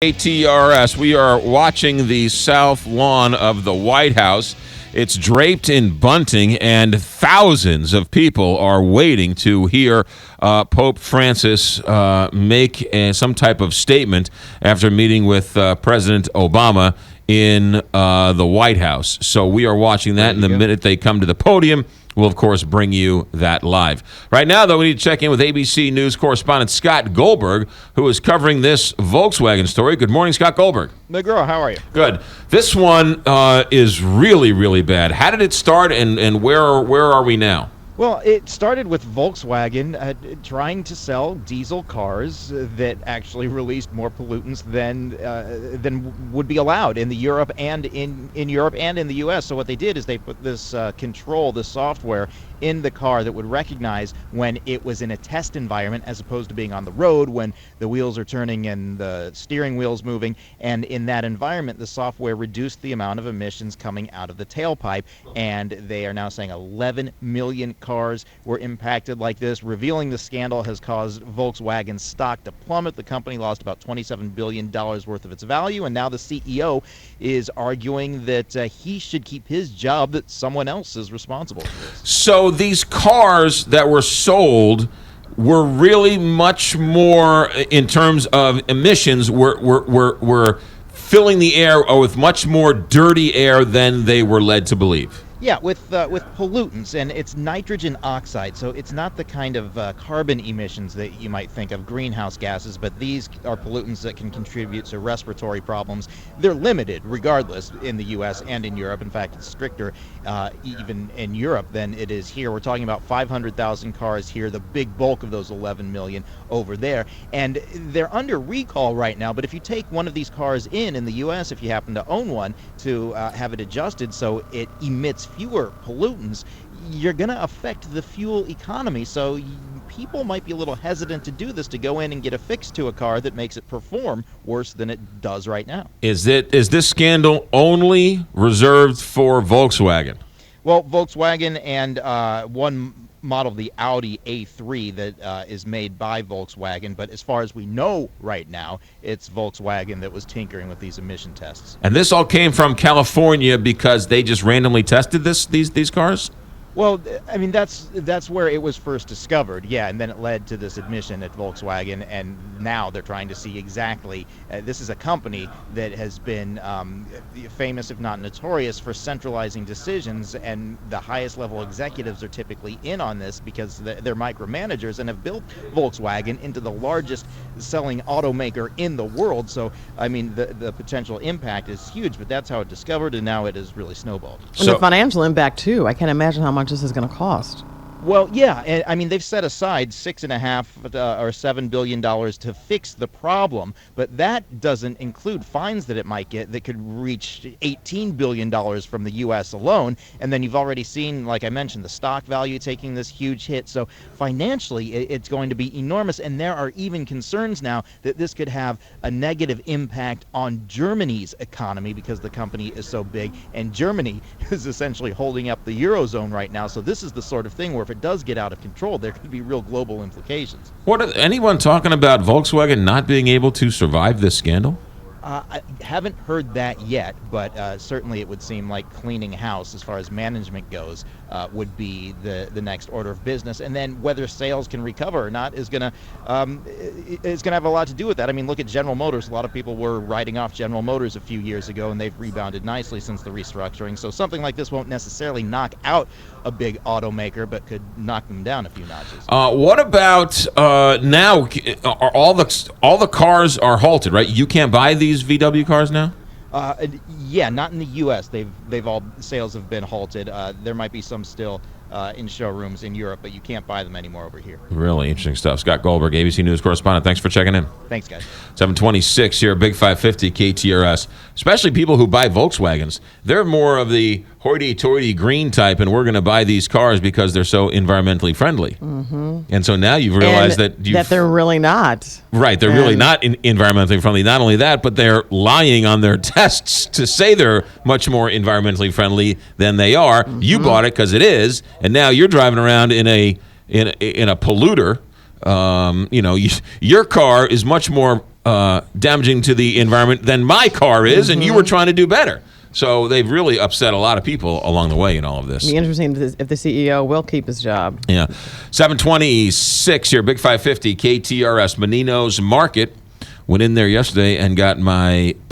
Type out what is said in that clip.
ATRS, we are watching the south lawn of the White House. It's draped in bunting, and thousands of people are waiting to hear Pope Francis make some type of statement after meeting with President Obama in the White House. So we are watching that, and the minute they come to the podium, we'll, of course, bring you that live. Right now, though, we need to check in with ABC News correspondent Scott Goldberg, who is covering this Volkswagen story. Good morning, Scott Goldberg. McGraw, how are you? Good. This one is really, really bad. How did it start, and where are we now? Well, it started with Volkswagen trying to sell diesel cars that actually released more pollutants than would be allowed in Europe and in Europe and in the U.S. So what they did is they put this this software in the car that would recognize when it was in a test environment as opposed to being on the road when the wheels are turning and the steering wheel's moving. And in that environment, the software reduced the amount of emissions coming out of the tailpipe. And they are now saying 11 million cars were impacted like this. Revealing the scandal has caused Volkswagen's stock to plummet. The company lost about $27 billion worth of its value. And now the CEO is arguing that he should keep his job, that someone else is responsible for this. So these cars that were sold were really much more, in terms of emissions, were filling the air with much more dirty air than they were led to believe. Yeah, with pollutants, and it's nitrogen oxide, so it's not the kind of carbon emissions that you might think of, greenhouse gases, but these are pollutants that can contribute to respiratory problems. They're limited, regardless, in the U.S. and in Europe. In fact, it's stricter even in Europe than it is here. We're talking about 500,000 cars here, the big bulk of those 11 million over there, and they're under recall right now. But if you take one of these cars in the U.S., if you happen to own one, to have it adjusted so it emits fewer pollutants, you're going to affect the fuel economy. So people might be a little hesitant to do this, to go in and get a fix to a car that makes it perform worse than it does right now. Is this scandal only reserved for Volkswagen? Well, Volkswagen and one model, the Audi A3, that is made by Volkswagen, but as far as we know right now, it's Volkswagen that was tinkering with these emission tests. And this all came from California because they just randomly tested these cars? Well, I mean, that's where it was first discovered, yeah, and then it led to this admission at Volkswagen, and now they're trying to see exactly. This is a company that has been famous, if not notorious, for centralizing decisions, and the highest level executives are typically in on this because they're micromanagers and have built Volkswagen into the largest selling automaker in the world. So, I mean, the potential impact is huge, but that's how it discovered, and now it has really snowballed. And the financial impact, too. I can't imagine how much this is going to cost. Well, yeah, and I mean, they've set aside $6.5 or $7 billion to fix the problem, but that doesn't include fines that it might get that could reach $18 billion from the U.S. alone. And then you've already seen, like I mentioned, the stock value taking this huge hit. So financially, it's going to be enormous. And there are even concerns now that this could have a negative impact on Germany's economy because the company is so big. And Germany is essentially holding up the Eurozone right now. So this is the sort of thing where if it does get out of control, there could be real global implications. Anyone talking about Volkswagen not being able to survive this scandal? I haven't heard that yet, but certainly it would seem like cleaning house as far as management goes would be the next order of business. And then whether sales can recover or not is going to have a lot to do with that. I mean, look at General Motors. A lot of people were writing off General Motors a few years ago, and they've rebounded nicely since the restructuring. So something like this won't necessarily knock out a big automaker, but could knock them down a few notches. What about now? Are all the cars are halted, right? You can't buy these VW cars now? Yeah, not in the U.S. They've all sales have been halted. There might be some still in showrooms in Europe, but you can't buy them anymore over here. Really interesting stuff. Scott Goldberg, ABC News correspondent. Thanks for checking in. Thanks, guys. 726 here, Big 550 KTRS. Especially people who buy Volkswagens. They're more of the hoity-toity green type, and we're going to buy these cars because they're so environmentally friendly. Mm-hmm. And so now you've realized that they're really not. Right, they're really not environmentally friendly. Not only that, but they're lying on their tests to say they're much more environmentally friendly than they are. Mm-hmm. You bought it because it is, and now you're driving around in a polluter. Your car is much more damaging to the environment than my car is, and you were trying to do better. So they've really upset a lot of people along the way in all of this. It'd be interesting if the CEO will keep his job. Yeah. 726 here, Big 550, KTRS, Menino's Market. Went in there yesterday and got my